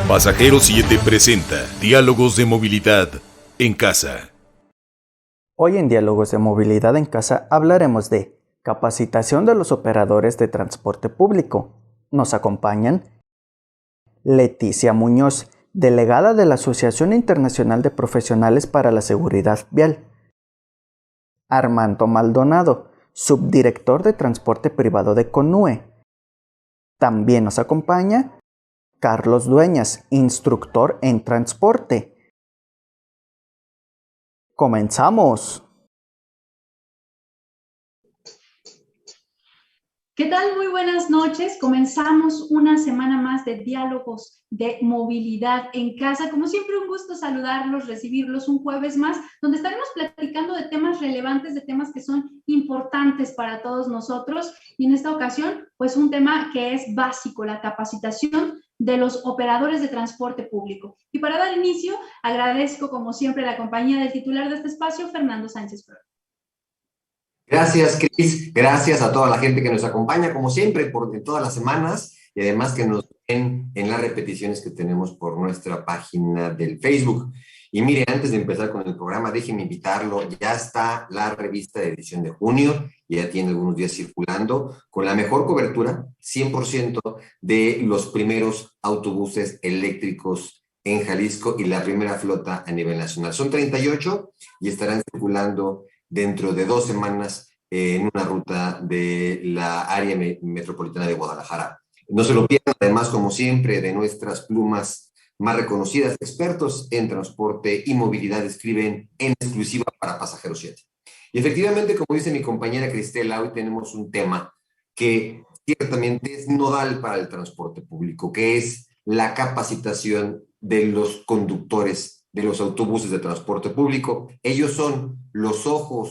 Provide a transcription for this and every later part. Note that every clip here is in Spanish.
Pasajero 7 presenta Diálogos de Movilidad en Casa. Hoy en Diálogos de Movilidad en Casa hablaremos de capacitación de los operadores de transporte público. Nos acompañan Leticia Muñoz, delegada de la Asociación Internacional de Profesionales para la Seguridad Vial. Armando Maldonado, subdirector de Transporte Privado de CONUE. También nos acompaña Carlos Dueñas, instructor en transporte. ¡Comenzamos! ¿Qué tal? Muy buenas noches. Comenzamos una semana más de Diálogos de Movilidad en Casa. Como siempre, un gusto saludarlos, recibirlos un jueves más, donde estaremos platicando de temas relevantes, de temas que son importantes para todos nosotros. Y en esta ocasión, pues un tema que es básico, la capacitación de los operadores de transporte público. Y para dar inicio, agradezco como siempre la compañía del titular de este espacio, Fernando Sánchez Pro. Gracias, Cris. Gracias a toda la gente que nos acompaña, como siempre, por todas las semanas, y además que nos ven en las repeticiones que tenemos por nuestra página del Facebook. Y mire, antes de empezar con el programa, déjenme invitarlo. Ya está la revista de edición de junio, ya tiene algunos días circulando, con la mejor cobertura, 100% de los primeros autobuses eléctricos en Jalisco y la primera flota a nivel nacional. Son 38 y estarán circulando dentro de 2 semanas en una ruta de la área metropolitana de Guadalajara. No se lo pierdan, además, como siempre, de nuestras plumas más reconocidas, expertos en transporte y movilidad, escriben en exclusiva para Pasajero 7. Y efectivamente, como dice mi compañera Cristela, hoy tenemos un tema que ciertamente es nodal para el transporte público, que es la capacitación de los conductores de los autobuses de transporte público. Ellos son los ojos,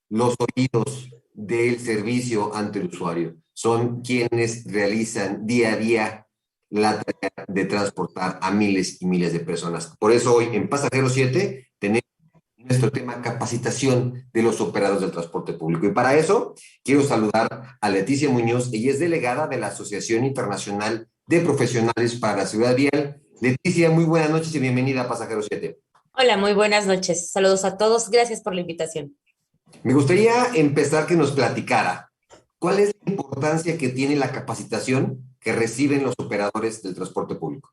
los oídos del servicio ante el usuario. Son quienes realizan día a día la tarea de transportar a miles y miles de personas. Por eso hoy en Pasajero 7 tenemos nuestro tema capacitación de los operadores del transporte público. Y para eso quiero saludar a Leticia Muñoz. Ella es delegada de la Asociación Internacional de Profesionales para la Seguridad Vial. Leticia, muy buenas noches y bienvenida a Pasajero 7. Hola, muy buenas noches. Saludos a todos. Gracias por la invitación. Me gustaría empezar que nos platicara cuál es la importancia que tiene la capacitación que reciben los operadores del transporte público.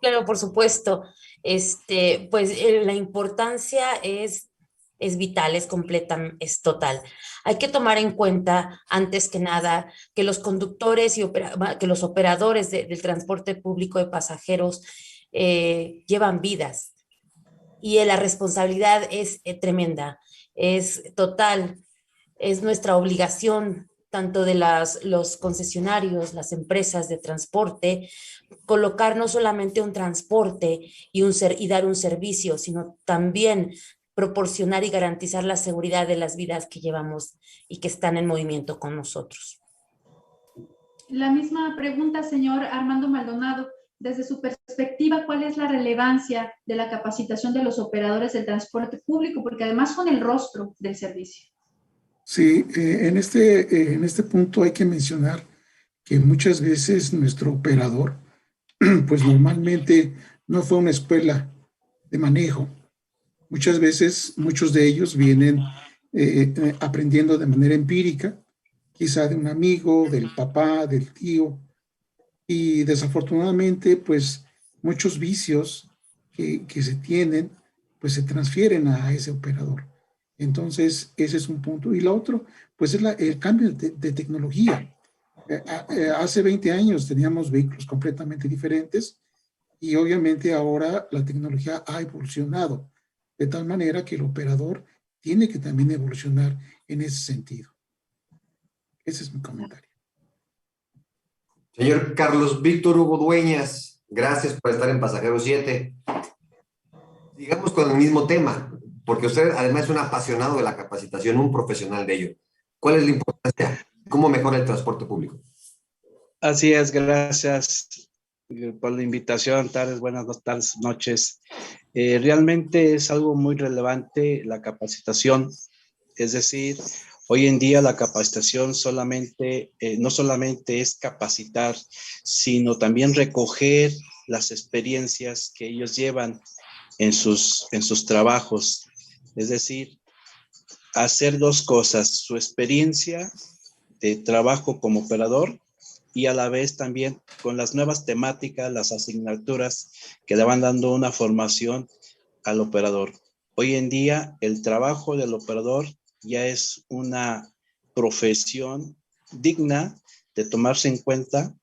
Claro, por supuesto. La importancia es vital, es completa, es total. Hay que tomar en cuenta, antes que nada, que los conductores que los operadores del transporte público de pasajeros llevan vidas y la responsabilidad es tremenda, es total, es nuestra obligación, tanto de los concesionarios, las empresas de transporte, colocar no solamente un transporte y dar un servicio, sino también proporcionar y garantizar la seguridad de las vidas que llevamos y que están en movimiento con nosotros. La misma pregunta, señor Armando Maldonado. Desde su perspectiva, ¿cuál es la relevancia de la capacitación de los operadores del transporte público? Porque además son el rostro del servicio. Sí, en este punto hay que mencionar que muchas veces nuestro operador, pues normalmente no fue a una escuela de manejo. Muchas veces, muchos de ellos vienen aprendiendo de manera empírica, quizá de un amigo, del papá, del tío, y desafortunadamente, pues muchos vicios que se tienen, pues se transfieren a ese operador. Entonces, ese es un punto. Y lo otro, pues es el cambio de tecnología. Hace 20 años teníamos vehículos completamente diferentes y obviamente ahora la tecnología ha evolucionado de tal manera que el operador tiene que también evolucionar en ese sentido. Ese es mi comentario. Señor Carlos Víctor Hugo Dueñas, gracias por estar en Pasajero 7. Sigamos con el mismo tema, porque usted además es un apasionado de la capacitación, un profesional de ello. ¿Cuál es la importancia? ¿Cómo mejora el transporte público? Así es, gracias por la invitación. Buenas tardes, noches. Realmente es algo muy relevante la capacitación, es decir, hoy en día la capacitación no solamente es capacitar, sino también recoger las experiencias que ellos llevan en sus trabajos. Es decir, hacer dos cosas: su experiencia de trabajo como operador y a la vez también con las nuevas temáticas, las asignaturas que le van dando una formación al operador. Hoy en día el trabajo del operador ya es una profesión digna de tomarse en cuenta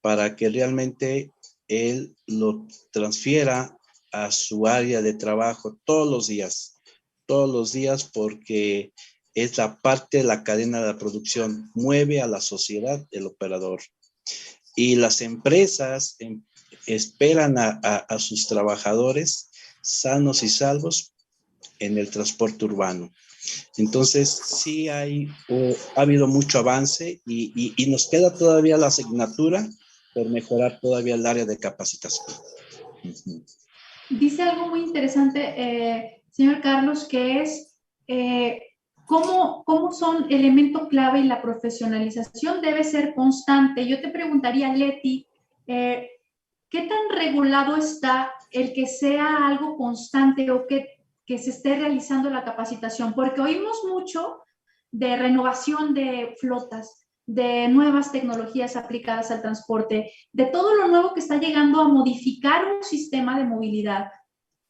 para que realmente él lo transfiera a su área de trabajo todos los días, porque es la parte de la cadena de la producción, mueve a la sociedad el operador. Y las empresas esperan a sus trabajadores sanos y salvos en el transporte urbano. Entonces, sí ha habido mucho avance y nos queda todavía la asignatura por mejorar todavía el área de capacitación. Dice algo muy interesante, señor Carlos, que es cómo son elemento clave y la profesionalización debe ser constante. Yo te preguntaría, Leti, ¿qué tan regulado está el que sea algo constante o que se esté realizando la capacitación? Porque oímos mucho de renovación de flotas, de nuevas tecnologías aplicadas al transporte, de todo lo nuevo que está llegando a modificar un sistema de movilidad,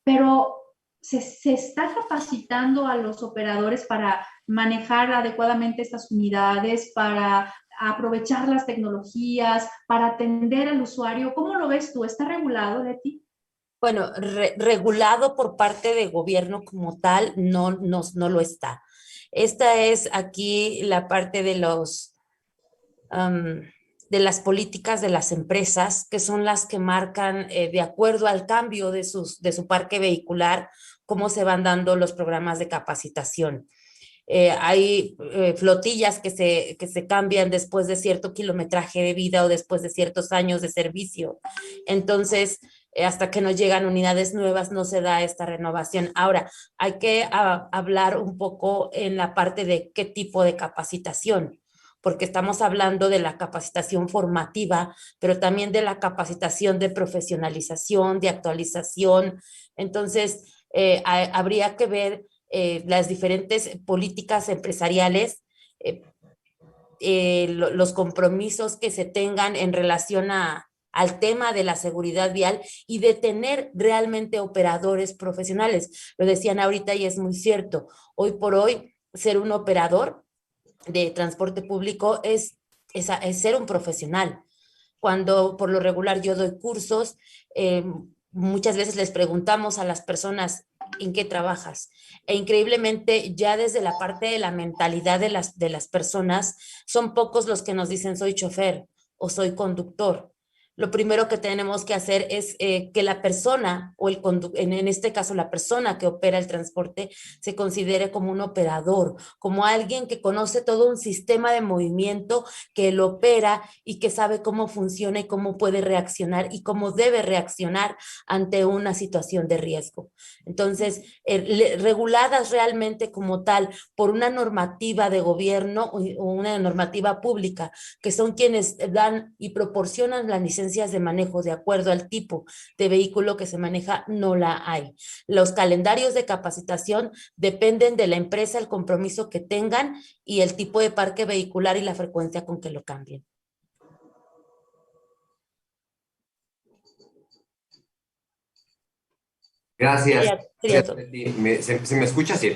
pero se está capacitando a los operadores para manejar adecuadamente estas unidades, para aprovechar las tecnologías, para atender al usuario. ¿Cómo lo ves tú? ¿Está regulado, Leti? Bueno, regulado por parte de gobierno como tal, no lo está. Esta es aquí la parte de de las políticas de las empresas, que son las que marcan, de acuerdo al cambio de su parque vehicular, cómo se van dando los programas de capacitación. Hay flotillas que se cambian después de cierto kilometraje de vida o después de ciertos años de servicio. Entonces, hasta que no llegan unidades nuevas, no se da esta renovación. Ahora, hay que hablar un poco en la parte de qué tipo de capacitación, porque estamos hablando de la capacitación formativa, pero también de la capacitación de profesionalización, de actualización. Entonces, habría que ver las diferentes políticas empresariales, los compromisos que se tengan en relación al tema de la seguridad vial y de tener realmente operadores profesionales. Lo decían ahorita y es muy cierto. Hoy por hoy, ser un operador de transporte público es ser un profesional. Cuando por lo regular yo doy cursos, muchas veces les preguntamos a las personas, ¿en qué trabajas? E increíblemente, ya desde la parte de la mentalidad de las personas, son pocos los que nos dicen soy chofer o soy conductor. Lo primero que tenemos que hacer es que la persona, o en este caso la persona que opera el transporte, se considere como un operador, como alguien que conoce todo un sistema de movimiento, que lo opera y que sabe cómo funciona y cómo puede reaccionar y cómo debe reaccionar ante una situación de riesgo. Entonces, reguladas realmente como tal por una normativa de gobierno o una normativa pública, que son quienes dan y proporcionan la licencia de manejo de acuerdo al tipo de vehículo que se maneja, no la hay. Los calendarios de capacitación dependen de la empresa, el compromiso que tengan y el tipo de parque vehicular y la frecuencia con que lo cambien. Gracias. Sería ¿Se me escucha? Sí.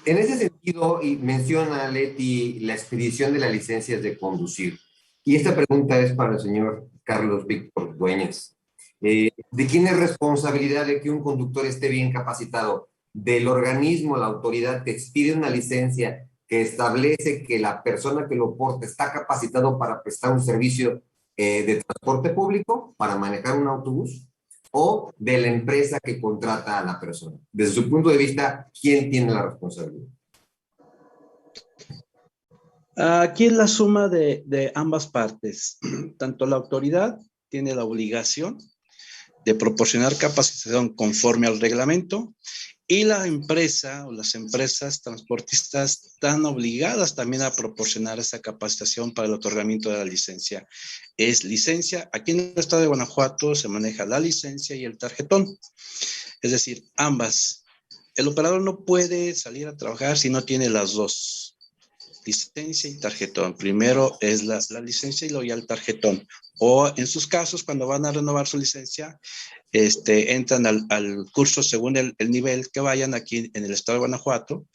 En ese sentido, y menciona Leti la expedición de las licencias de conducir. Y esta pregunta es para el señor Carlos Víctor Dueñas. ¿De quién es responsabilidad de que un conductor esté bien capacitado? ¿Del organismo, la autoridad, que expide una licencia que establece que la persona que lo porta está capacitado para prestar un servicio de transporte público, para manejar un autobús? ¿O de la empresa que contrata a la persona? Desde su punto de vista, ¿quién tiene la responsabilidad? Aquí es la suma de ambas partes. Tanto la autoridad tiene la obligación de proporcionar capacitación conforme al reglamento Y la empresa o las empresas transportistas están obligadas también a proporcionar esa capacitación para el otorgamiento de la licencia. Es licencia, aquí en el estado de Guanajuato se maneja la licencia y el tarjetón, es decir, ambas. El operador no puede salir a trabajar si no tiene las dos, licencia y tarjetón. Primero es la licencia y luego ya el tarjetón. O en sus casos, cuando van a renovar su licencia, entran al curso según el nivel que vayan aquí en el estado de Guanajuato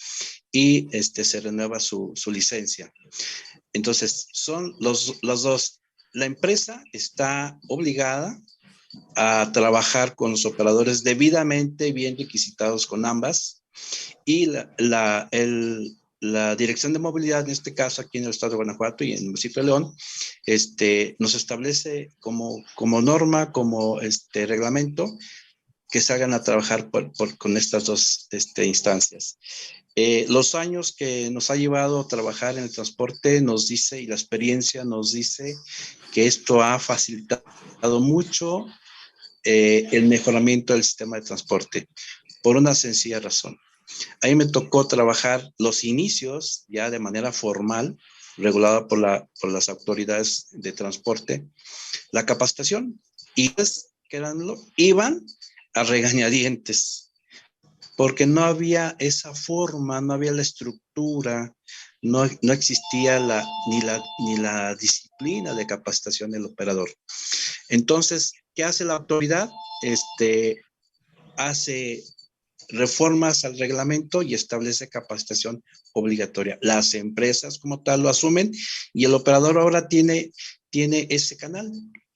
y se renueva su licencia. Entonces, son los dos. La empresa está obligada a trabajar con los operadores debidamente bien requisitados con ambas, y la Dirección de Movilidad, en este caso aquí en el estado de Guanajuato y en el municipio de León, nos establece como norma, como reglamento, que se hagan a trabajar con estas dos instancias. Los años que nos ha llevado a trabajar en el transporte nos dice, y la experiencia nos dice, que esto ha facilitado mucho el mejoramiento del sistema de transporte, por una sencilla razón. A mí me tocó trabajar los inicios ya de manera formal, regulada por las autoridades de transporte, la capacitación, y iban a regañadientes, porque no había esa forma, no había la estructura, no existía ni la disciplina de capacitación del operador. Entonces, ¿qué hace la autoridad? Hace reformas al reglamento y establece capacitación obligatoria. Las empresas como tal lo asumen y el operador ahora tiene ese canal.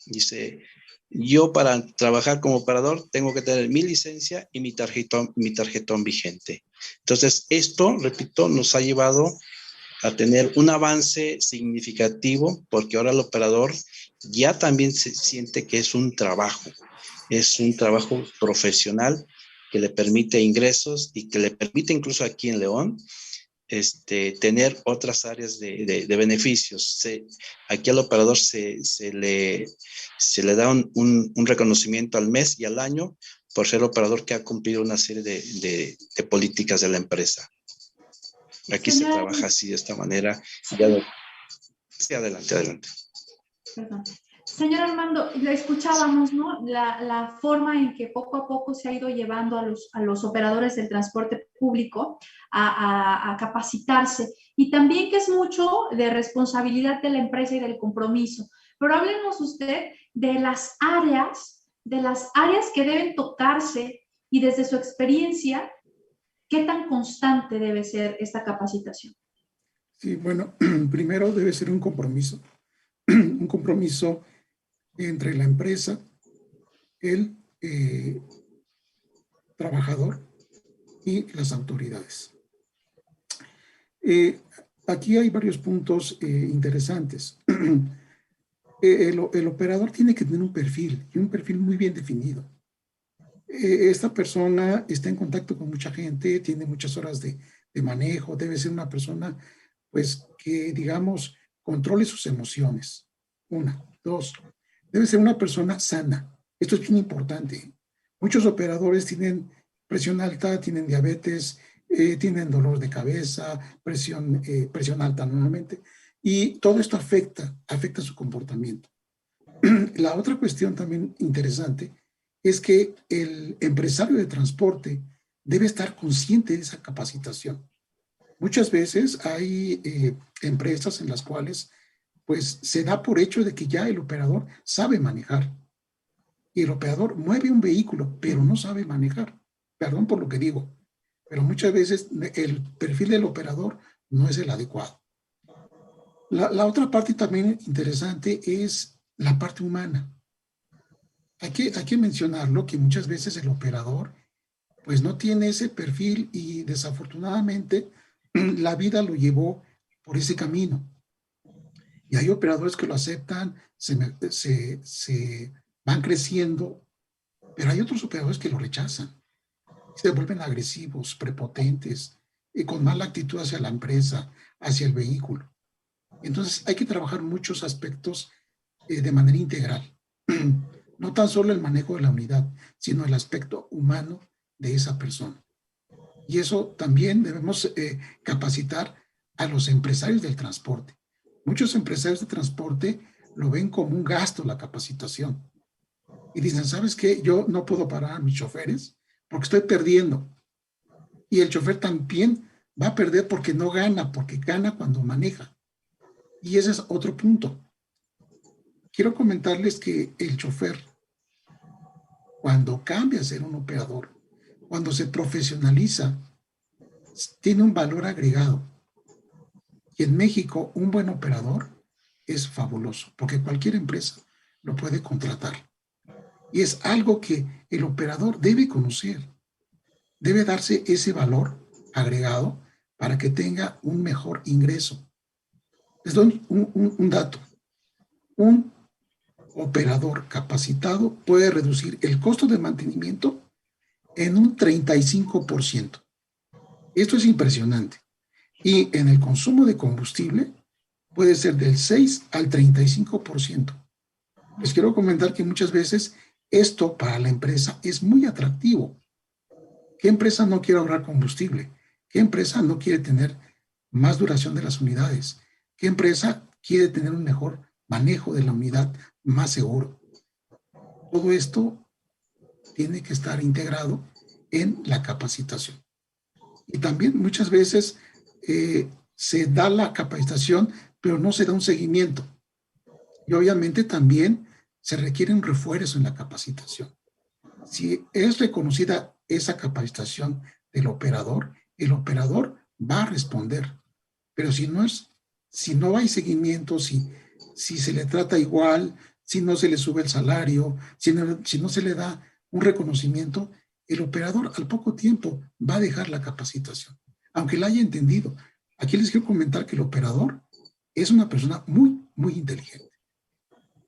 Dice, yo para trabajar como operador tengo que tener mi licencia y mi tarjetón vigente. Entonces, esto, repito, nos ha llevado a tener un avance significativo, porque ahora el operador ya también se siente que es un trabajo profesional que le permite ingresos y que le permite incluso aquí en León tener otras áreas de beneficios. Aquí al operador se le da un reconocimiento al mes y al año por ser operador que ha cumplido una serie de políticas de la empresa. Aquí se trabaja así, de esta manera. Sí, adelante. Perdón. Señor Armando, le escuchábamos, ¿no? La forma en que poco a poco se ha ido llevando a los operadores del transporte público a capacitarse, y también que es mucho de responsabilidad de la empresa y del compromiso. Pero háblenos usted de las áreas que deben tocarse, y desde su experiencia, ¿qué tan constante debe ser esta capacitación? Sí, bueno, primero debe ser un compromiso entre la empresa, el trabajador y las autoridades. Aquí hay varios puntos interesantes. El operador tiene que tener un perfil, y un perfil muy bien definido. Esta persona está en contacto con mucha gente, tiene muchas horas de manejo, debe ser una persona, pues, que, digamos, controle sus emociones. Una. Dos, debe ser una persona sana. Esto es bien importante. Muchos operadores tienen presión alta, tienen diabetes, tienen dolor de cabeza, presión alta nuevamente, y todo esto afecta su comportamiento. La otra cuestión también interesante es que el empresario de transporte debe estar consciente de esa capacitación. Muchas veces hay empresas en las cuales pues se da por hecho de que ya el operador sabe manejar. Y el operador mueve un vehículo, pero no sabe manejar. Perdón por lo que digo, pero muchas veces el perfil del operador no es el adecuado. La otra parte también interesante es la parte humana. Hay que mencionarlo, que muchas veces el operador pues no tiene ese perfil, y desafortunadamente la vida lo llevó por ese camino. Y hay operadores que lo aceptan, se van creciendo, pero hay otros operadores que lo rechazan. Se vuelven agresivos, prepotentes, y con mala actitud hacia la empresa, hacia el vehículo. Entonces hay que trabajar muchos aspectos de manera integral. No tan solo el manejo de la unidad, sino el aspecto humano de esa persona. Y eso también debemos capacitar a los empresarios del transporte. Muchos empresarios de transporte lo ven como un gasto la capacitación. Y dicen, ¿sabes qué? Yo no puedo parar a mis choferes porque estoy perdiendo. Y el chofer también va a perder porque no gana, porque gana cuando maneja. Y ese es otro punto. Quiero comentarles que el chofer, cuando cambia a ser un operador, cuando se profesionaliza, tiene un valor agregado. Y en México, un buen operador es fabuloso, porque cualquier empresa lo puede contratar. Y es algo que el operador debe conocer. Debe darse ese valor agregado para que tenga un mejor ingreso. Les doy un dato. Un operador capacitado puede reducir el costo de mantenimiento en un 35%. Esto es impresionante. Y en el consumo de combustible puede ser del 6 al 35%. Les quiero comentar que muchas veces esto para la empresa es muy atractivo. ¿Qué empresa no quiere ahorrar combustible? ¿Qué empresa no quiere tener más duración de las unidades? ¿Qué empresa quiere tener un mejor manejo de la unidad, más seguro? Todo esto tiene que estar integrado en la capacitación. Y también muchas veces se da la capacitación, pero no se da un seguimiento. Y obviamente también se requiere un refuerzo en la capacitación. Si es reconocida esa capacitación del operador, el operador va a responder. Pero si no hay seguimiento, si se le trata igual, si no se le sube el salario, si no se le da un reconocimiento, el operador al poco tiempo va a dejar la capacitación, aunque la haya entendido. Aquí les quiero comentar que el operador es una persona muy, muy inteligente.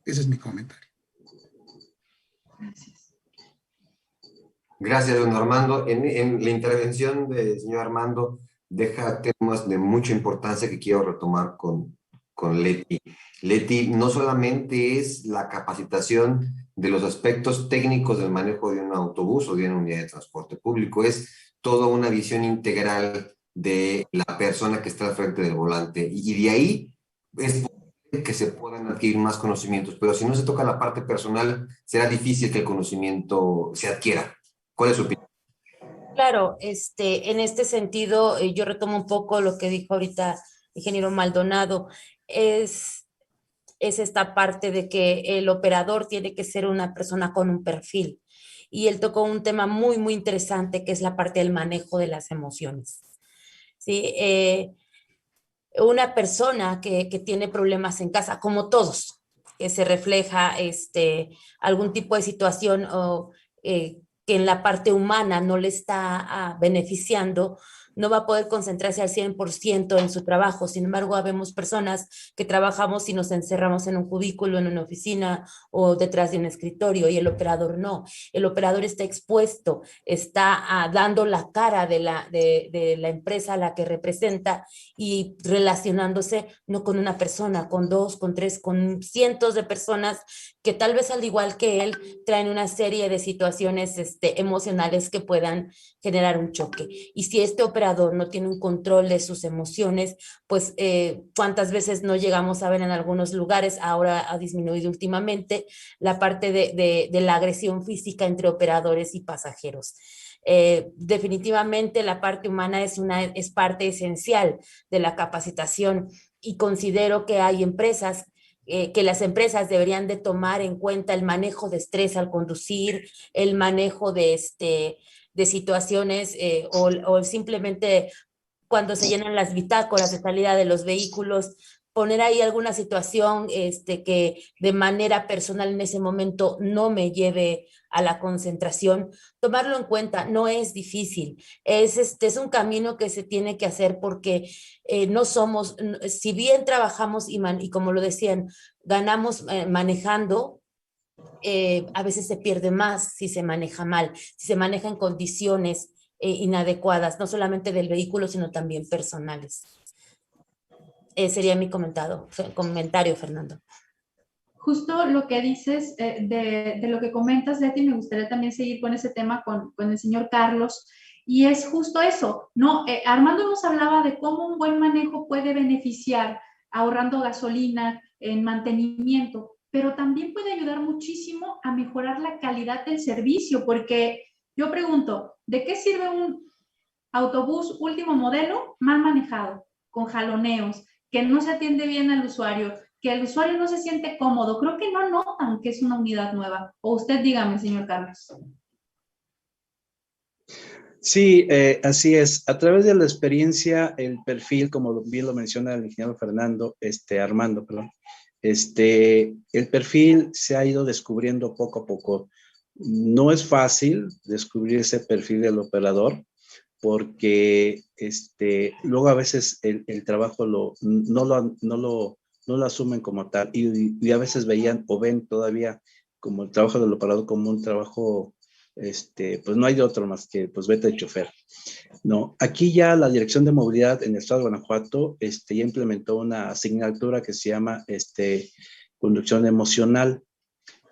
Ese es mi comentario. Gracias. Gracias, don Armando. En la intervención del señor Armando deja temas de mucha importancia que quiero retomar con Leti. Leti, no solamente es la capacitación de los aspectos técnicos del manejo de un autobús o de una unidad de transporte público, es toda una visión integral de la persona que está al frente del volante. Y de ahí es posible que se puedan adquirir más conocimientos, pero si no se toca la parte personal, será difícil que el conocimiento se adquiera. ¿Cuál es su opinión? Claro, en este sentido, yo retomo un poco lo que dijo ahorita el ingeniero Maldonado, es esta parte de que el operador tiene que ser una persona con un perfil. Y él tocó un tema muy, muy interesante, que es la parte del manejo de las emociones. ¿Sí? Una persona que tiene problemas en casa, como todos, que se refleja algún tipo de situación o que en la parte humana no le está beneficiando, no va a poder concentrarse al 100% en su trabajo. Sin embargo, habemos personas que trabajamos y nos encerramos en un cubículo, en una oficina o detrás de un escritorio, y el operador no. El operador está expuesto, está dando la cara de la empresa a la que representa y relacionándose no con una persona, con dos, con tres, con cientos de personas que tal vez al igual que él traen una serie de situaciones emocionales que puedan generar un choque. Y si este operador no tiene un control de sus emociones, pues cuántas veces no llegamos a ver en algunos lugares, ahora ha disminuido últimamente, la parte de la agresión física entre operadores y pasajeros. Definitivamente la parte humana es parte esencial de la capacitación, y considero que hay empresas que las empresas deberían de tomar en cuenta el manejo de estrés al conducir, el manejo de situaciones o simplemente cuando se llenan las bitácoras de salida de los vehículos, poner ahí alguna situación que de manera personal en ese momento no me lleve a la concentración, tomarlo en cuenta. No es difícil, es un camino que se tiene que hacer porque no somos, si bien trabajamos y como lo decían, ganamos manejando, a veces se pierde más si se maneja mal, si se maneja en condiciones inadecuadas, no solamente del vehículo, sino también personales. Sería mi comentario, Fernando. Justo lo que dices de lo que comentas, Leti, me gustaría también seguir con ese tema con el señor Carlos. Y es justo eso, ¿no? Armando nos hablaba de cómo un buen manejo puede beneficiar ahorrando gasolina en mantenimiento, pero también puede ayudar muchísimo a mejorar la calidad del servicio, porque yo pregunto, ¿de qué sirve un autobús último modelo mal manejado, con jaloneos, que no se atiende bien al usuario, que el usuario no se siente cómodo? Creo que no notan que es una unidad nueva. O usted dígame, señor Carlos. Sí, así es. A través de la experiencia, el perfil, como bien lo menciona el ingeniero Armando, perdón, el perfil se ha ido descubriendo poco a poco. No es fácil descubrir ese perfil del operador porque luego a veces el trabajo no lo asumen como tal y a veces veían o ven todavía como el trabajo del operador como un trabajo, pues no hay de otro más que pues vete de chofer. No, aquí ya la Dirección de Movilidad en el estado de Guanajuato ya implementó una asignatura que se llama conducción emocional.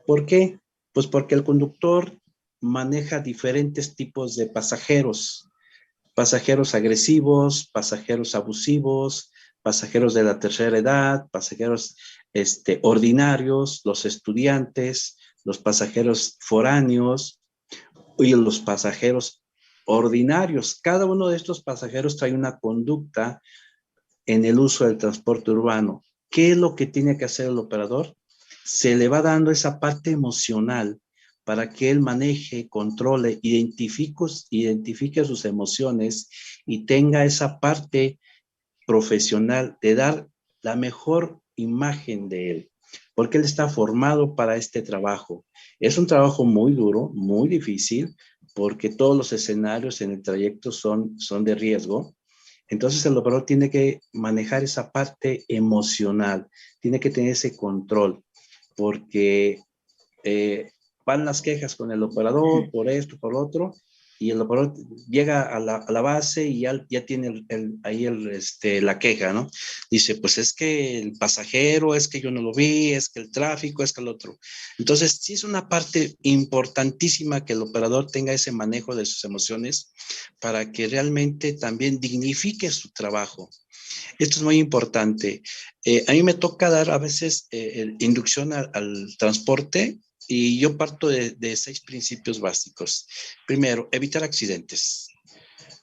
¿Por qué? Pues porque el conductor maneja diferentes tipos de pasajeros. Pasajeros agresivos, pasajeros abusivos, pasajeros de la tercera edad, pasajeros ordinarios, los estudiantes, los pasajeros foráneos y los pasajeros ordinarios. Cada uno de estos pasajeros trae una conducta en el uso del transporte urbano. ¿Qué es lo que tiene que hacer el operador? Se le va dando esa parte emocional para que él maneje, controle, identifique sus emociones y tenga esa parte profesional de dar la mejor imagen de él, porque él está formado para este trabajo. Es un trabajo muy duro, muy difícil, porque todos los escenarios en el trayecto son de riesgo. Entonces el operador tiene que manejar esa parte emocional, tiene que tener ese control, porque van las quejas con el operador por esto, por lo otro, y el operador llega a la base y ya tiene ahí la queja, ¿no? Dice, pues es que el pasajero, es que yo no lo vi, es que el tráfico, es que el otro. Entonces, sí es una parte importantísima que el operador tenga ese manejo de sus emociones para que realmente también dignifique su trabajo. Esto es muy importante. A mí me toca dar a veces inducción al transporte y yo parto de 6 principios básicos. Primero, evitar accidentes.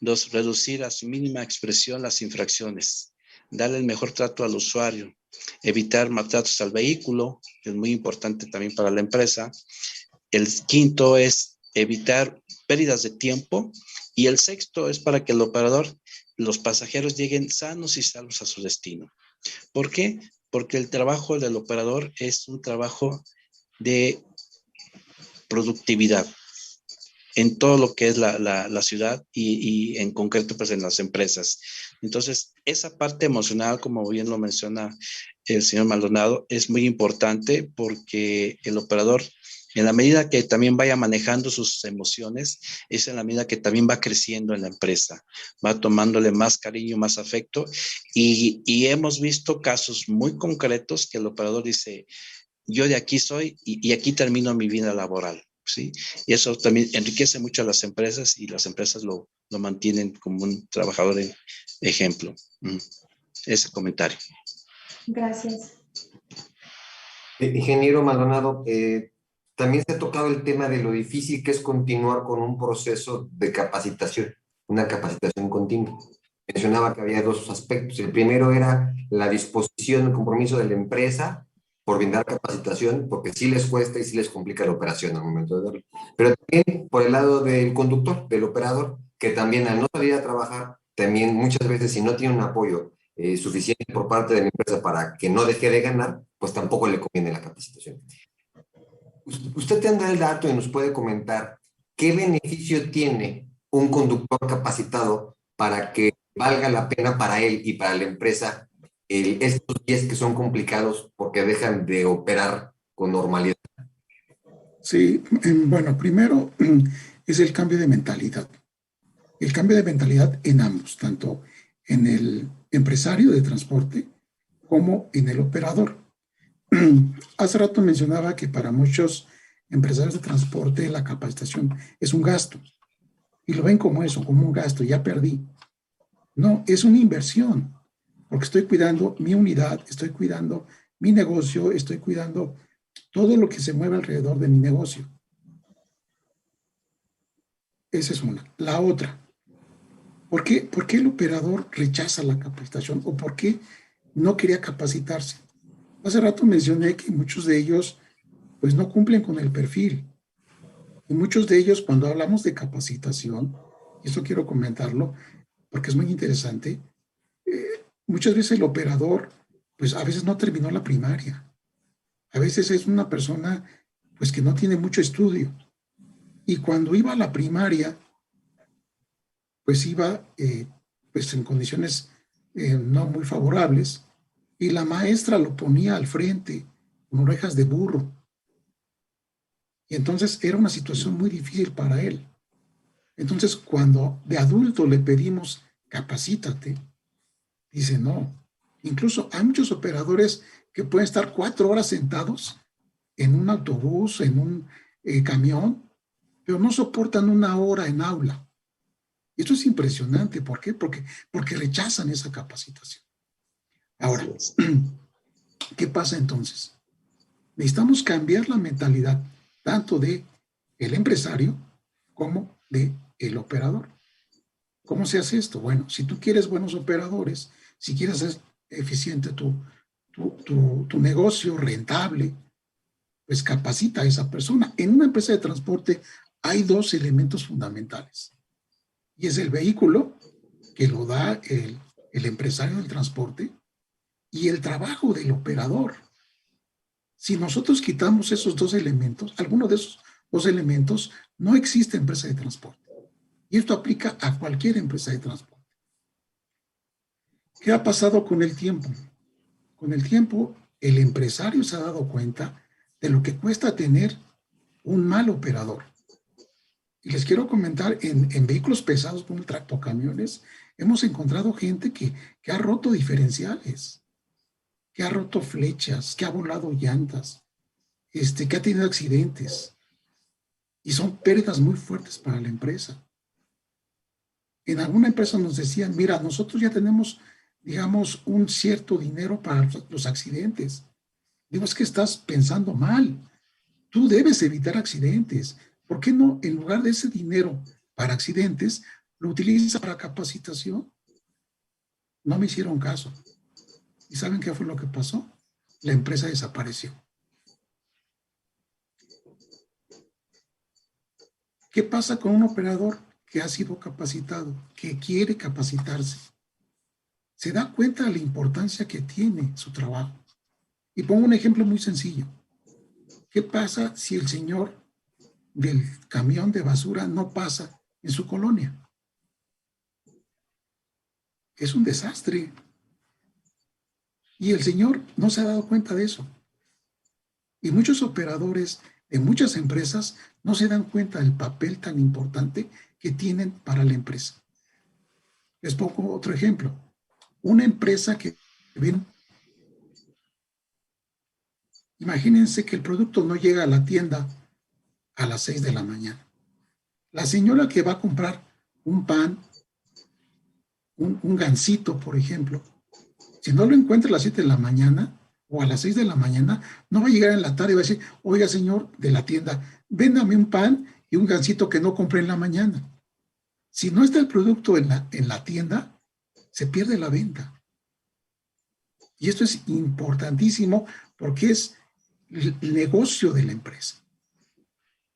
2, reducir a su mínima expresión las infracciones. Darle el mejor trato al usuario. Evitar maltratos al vehículo, que es muy importante también para la empresa. El 5 es evitar pérdidas de tiempo. Y el 6 es para que el operador, los pasajeros lleguen sanos y salvos a su destino. ¿Por qué? Porque el trabajo del operador es un trabajo de productividad en todo lo que es la ciudad y en concreto pues en las empresas. Entonces, esa parte emocional, como bien lo menciona el señor Maldonado, es muy importante porque el operador, en la medida que también vaya manejando sus emociones, es en la medida que también va creciendo en la empresa, va tomándole más cariño, más afecto y hemos visto casos muy concretos que el operador dice, yo de aquí soy y aquí termino mi vida laboral, ¿sí? Y eso también enriquece mucho a las empresas y las empresas lo mantienen como un trabajador de ejemplo. Ese comentario. Gracias. Ingeniero Maldonado, también se ha tocado el tema de lo difícil que es continuar con un proceso de capacitación, una capacitación continua. Mencionaba que había 2 aspectos. El primero era la disposición, el compromiso de la empresa por brindar capacitación, porque sí les cuesta y sí les complica la operación al momento de darlo. Pero también por el lado del conductor, del operador, que también al no salir a trabajar, también muchas veces si no tiene un apoyo suficiente por parte de la empresa para que no deje de ganar, pues tampoco le conviene la capacitación. Usted tendrá el dato y nos puede comentar qué beneficio tiene un conductor capacitado para que valga la pena para él y para la empresa estos días que son complicados porque dejan de operar con normalidad. Sí, bueno, primero es el cambio de mentalidad. El cambio de mentalidad en ambos, tanto en el empresario de transporte como en el operador. Hace rato mencionaba que para muchos empresarios de transporte la capacitación es un gasto. y lo ven como eso, como un gasto, ya perdí. No, es una inversión, porque estoy cuidando mi unidad, estoy cuidando mi negocio, estoy cuidando todo lo que se mueve alrededor de mi negocio. Esa es una. La otra, ¿por qué el operador rechaza la capacitación o por qué no quería capacitarse? Hace rato mencioné que muchos de ellos pues no cumplen con el perfil. Y muchos de ellos, cuando hablamos de capacitación, y esto quiero comentarlo porque es muy interesante, muchas veces el operador, pues a veces no terminó la primaria. A veces es una persona, pues que no tiene mucho estudio. Y cuando iba a la primaria, pues iba pues en condiciones no muy favorables, y la maestra lo ponía al frente con orejas de burro. Y entonces era una situación muy difícil para él. Entonces, cuando de adulto le pedimos capacítate, dice no. Incluso hay muchos operadores que pueden estar 4 horas sentados en un autobús, en un camión, pero no soportan 1 hora en aula. Y esto es impresionante. ¿Por qué? Porque rechazan esa capacitación. Ahora, ¿qué pasa entonces? Necesitamos cambiar la mentalidad tanto de el empresario como de el operador. ¿Cómo se hace esto? Bueno, si tú quieres buenos operadores, si quieres hacer eficiente tu negocio, rentable, pues capacita a esa persona. En una empresa de transporte hay 2 elementos fundamentales. Y es el vehículo, que lo da el empresario del transporte, y el trabajo del operador. Si nosotros quitamos esos 2 elementos, alguno de esos 2 elementos, no existe empresa de transporte. Y esto aplica a cualquier empresa de transporte. ¿Qué ha pasado con el tiempo? Con el tiempo, el empresario se ha dado cuenta de lo que cuesta tener un mal operador. Y les quiero comentar, en vehículos pesados como tractocamiones, hemos encontrado gente que ha roto diferenciales, que ha roto flechas, que ha volado llantas, que ha tenido accidentes. Y son pérdidas muy fuertes para la empresa. En alguna empresa nos decían, mira, nosotros ya tenemos, digamos, un cierto dinero para los accidentes. Digo, es que estás pensando mal. Tú debes evitar accidentes. ¿Por qué no, en lugar de ese dinero para accidentes, lo utilizas para capacitación? No me hicieron caso. ¿Y saben qué fue lo que pasó? La empresa desapareció. ¿Qué pasa con un operador que ha sido capacitado, que quiere capacitarse? Se da cuenta de la importancia que tiene su trabajo. Y pongo un ejemplo muy sencillo. ¿Qué pasa si el señor del camión de basura no pasa en su colonia? Es un desastre. Y el señor no se ha dado cuenta de eso. Y muchos operadores de muchas empresas no se dan cuenta del papel tan importante que tienen para la empresa. Les pongo otro ejemplo. Una empresa que ven, imagínense que el producto no llega a la tienda a las 6 de la mañana. La señora que va a comprar un pan, un gansito, por ejemplo, si no lo encuentra a las 7 de la mañana o a las 6 de la mañana, no va a llegar en la tarde y va a decir, oiga, señor de la tienda, véndame un pan y un gansito que no compré en la mañana. Si no está el producto en la tienda, se pierde la venta. Y esto es importantísimo porque es el negocio de la empresa.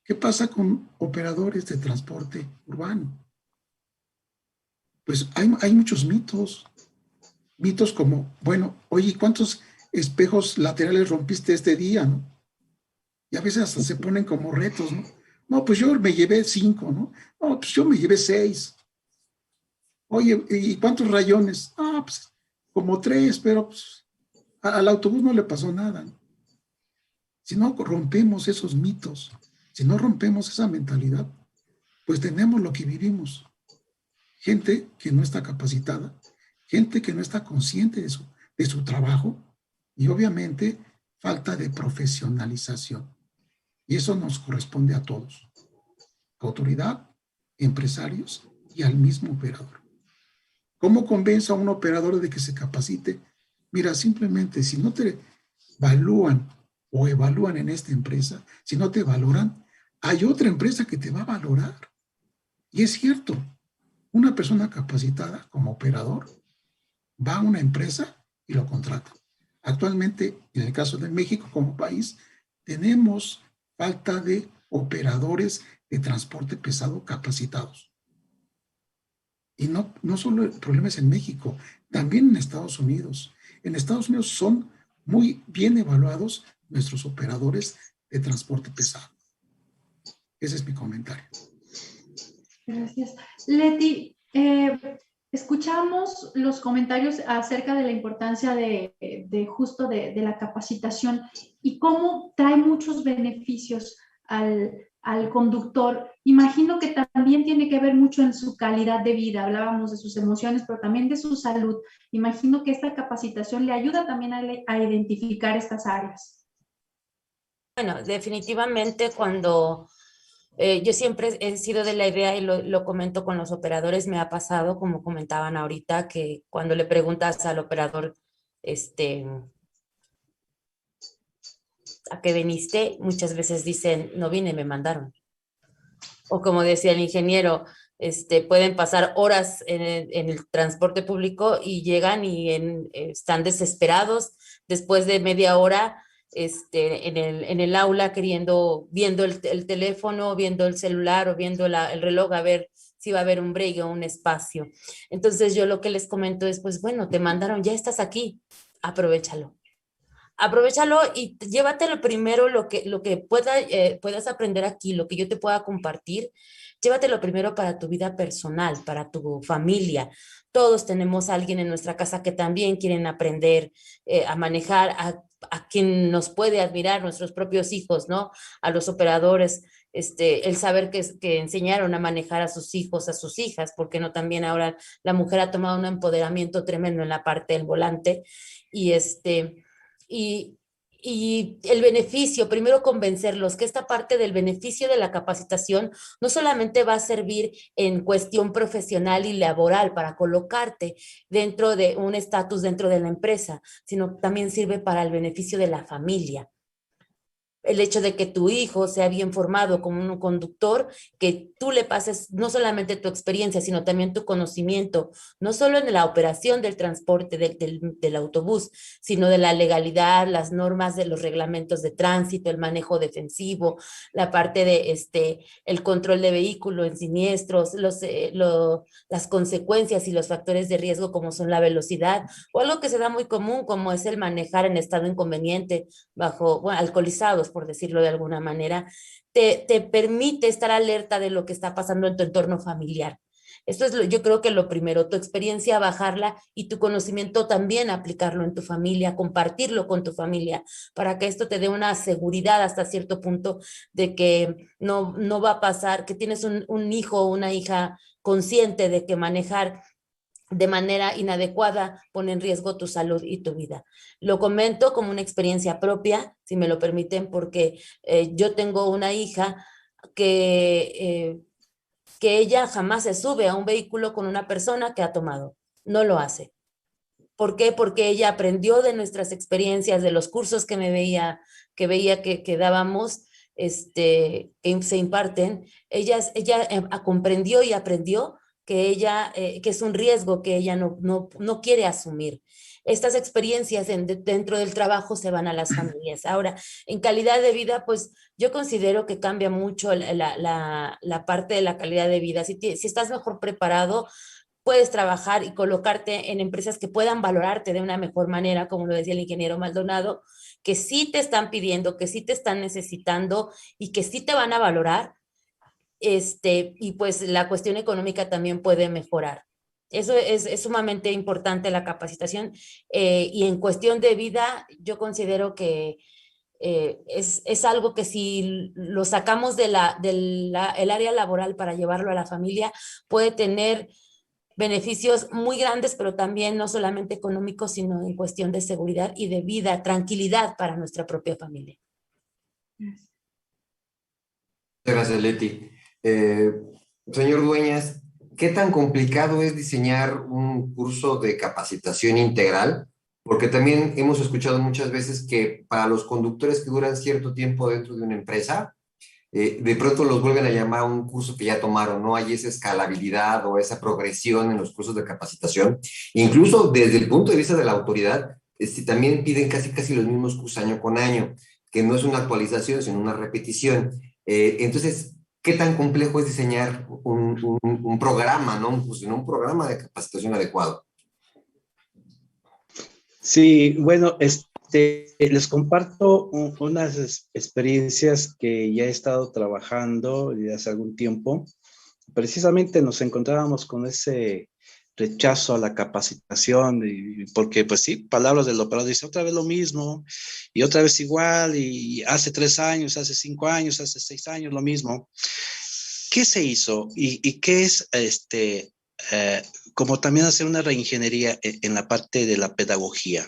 ¿Qué pasa con operadores de transporte urbano? Pues hay muchos mitos. Mitos como, bueno, oye, ¿cuántos espejos laterales rompiste este día, no? Y a veces hasta se ponen como retos, ¿no? No, pues yo me llevé 5, ¿no? No, pues yo me llevé 6. Oye, ¿y cuántos rayones? Ah, pues como 3, pero pues, al autobús no le pasó nada, ¿no? Si no rompemos esos mitos, si no rompemos esa mentalidad, pues tenemos lo que vivimos. Gente que no está capacitada, gente que no está consciente de su trabajo y obviamente falta de profesionalización. Y eso nos corresponde a todos. Autoridad, empresarios y al mismo operador. ¿Cómo convenzo a un operador de que se capacite? Mira, simplemente si no te evalúan o evalúan en esta empresa, si no te valoran, hay otra empresa que te va a valorar. Y es cierto, una persona capacitada como operador va a una empresa y lo contrata. Actualmente, en el caso de México como país, tenemos falta de operadores de transporte pesado capacitados. Y no solo el problema es en México, también en Estados Unidos. En Estados Unidos son muy bien evaluados nuestros operadores de transporte pesado. Ese es mi comentario. Gracias. Leti, escuchamos los comentarios acerca de la importancia de la capacitación y cómo trae muchos beneficios al conductor. Imagino que también tiene que ver mucho en su calidad de vida. Hablábamos de sus emociones, pero también de su salud. Imagino que esta capacitación le ayuda también a identificar estas áreas. Bueno, definitivamente cuando yo siempre he sido de la idea y lo comento con los operadores, me ha pasado, como comentaban ahorita, que cuando le preguntas al operador, ¿a qué viniste? Muchas veces dicen, no vine, me mandaron. O como decía el ingeniero, pueden pasar horas en el transporte público y llegan y están desesperados después de media hora en el aula viendo el teléfono, viendo el celular o viendo el reloj a ver si va a haber un break o un espacio. Entonces yo lo que les comento es, pues bueno, te mandaron, ya estás aquí, aprovéchalo. Aprovechalo y llévatelo primero lo que puedas aprender aquí, lo que yo te pueda compartir, llévatelo primero para tu vida personal, para tu familia. Todos tenemos a alguien en nuestra casa que también quieren aprender a manejar, a quien nos puede admirar, nuestros propios hijos, ¿no? A los operadores, el saber que enseñaron a manejar a sus hijos, a sus hijas, porque no también ahora la mujer ha tomado un empoderamiento tremendo en la parte del volante y y el beneficio, primero convencerlos que esta parte del beneficio de la capacitación no solamente va a servir en cuestión profesional y laboral para colocarte dentro de un estatus dentro de la empresa, sino también sirve para el beneficio de la familia. El hecho de que tu hijo sea bien formado como un conductor, que tú le pases no solamente tu experiencia, sino también tu conocimiento, no solo en la operación del transporte del autobús, sino de la legalidad, las normas de los reglamentos de tránsito, el manejo defensivo, la parte de el control de vehículo en siniestros, las consecuencias y los factores de riesgo como son la velocidad, o algo que se da muy común como es el manejar en estado inconveniente, alcoholizados, por decirlo de alguna manera, te permite estar alerta de lo que está pasando en tu entorno familiar. Esto es, yo creo que lo primero, tu experiencia bajarla y tu conocimiento también aplicarlo en tu familia, compartirlo con tu familia, para que esto te dé una seguridad hasta cierto punto de que no va a pasar, que tienes un hijo o una hija consciente de que manejar de manera inadecuada pone en riesgo tu salud y tu vida. Lo comento como una experiencia propia, si me lo permiten, porque yo tengo una hija que ella jamás se sube a un vehículo con una persona que ha tomado. No lo hace. ¿Por qué? Porque ella aprendió de nuestras experiencias, de los cursos que veía que dábamos, que se imparten. Ella comprendió y aprendió que es un riesgo que ella no quiere asumir. Estas experiencias dentro del trabajo se van a las familias. Ahora, en calidad de vida, pues yo considero que cambia mucho la parte de la calidad de vida. Si estás mejor preparado, puedes trabajar y colocarte en empresas que puedan valorarte de una mejor manera, como lo decía el ingeniero Maldonado, que sí te están pidiendo, que sí te están necesitando y que sí te van a valorar. Y pues la cuestión económica también puede mejorar. Eso es sumamente importante, la capacitación. Y en cuestión de vida, yo considero que es algo que si lo sacamos el área laboral para llevarlo a la familia, puede tener beneficios muy grandes, pero también no solamente económicos, sino en cuestión de seguridad y de vida, tranquilidad para nuestra propia familia. Gracias, Leti. Señor Dueñas, ¿qué tan complicado es diseñar un curso de capacitación integral? Porque también hemos escuchado muchas veces que para los conductores que duran cierto tiempo dentro de una empresa, de pronto los vuelven a llamar a un curso que ya tomaron, no hay esa escalabilidad o esa progresión en los cursos de capacitación. Incluso desde el punto de vista de la autoridad, también piden casi los mismos cursos año con año, que no es una actualización, sino una repetición. Entonces, ¿qué tan complejo es diseñar un programa, no un curso, sino un programa de capacitación adecuado? Sí, bueno, les comparto unas experiencias que ya he estado trabajando desde hace algún tiempo. Precisamente nos encontrábamos con ese rechazo a la capacitación, porque pues sí, palabras del operador, dice otra vez lo mismo, y otra vez igual, y hace 3 años, hace 5 años, hace 6 años lo mismo. ¿Qué se hizo? ¿Y qué es como también hacer una reingeniería en la parte de la pedagogía?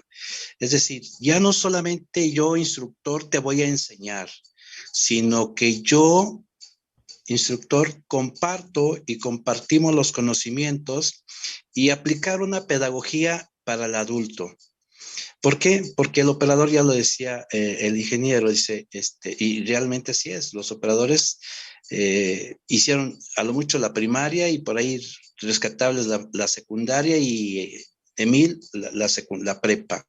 Es decir, ya no solamente yo, instructor, te voy a enseñar, sino que yo, instructor, comparto y compartimos los conocimientos y aplicar una pedagogía para el adulto. ¿Por qué? Porque el operador, ya lo decía el ingeniero, dice, y realmente así es, los operadores hicieron a lo mucho la primaria y por ahí rescatables la secundaria y Emil la prepa.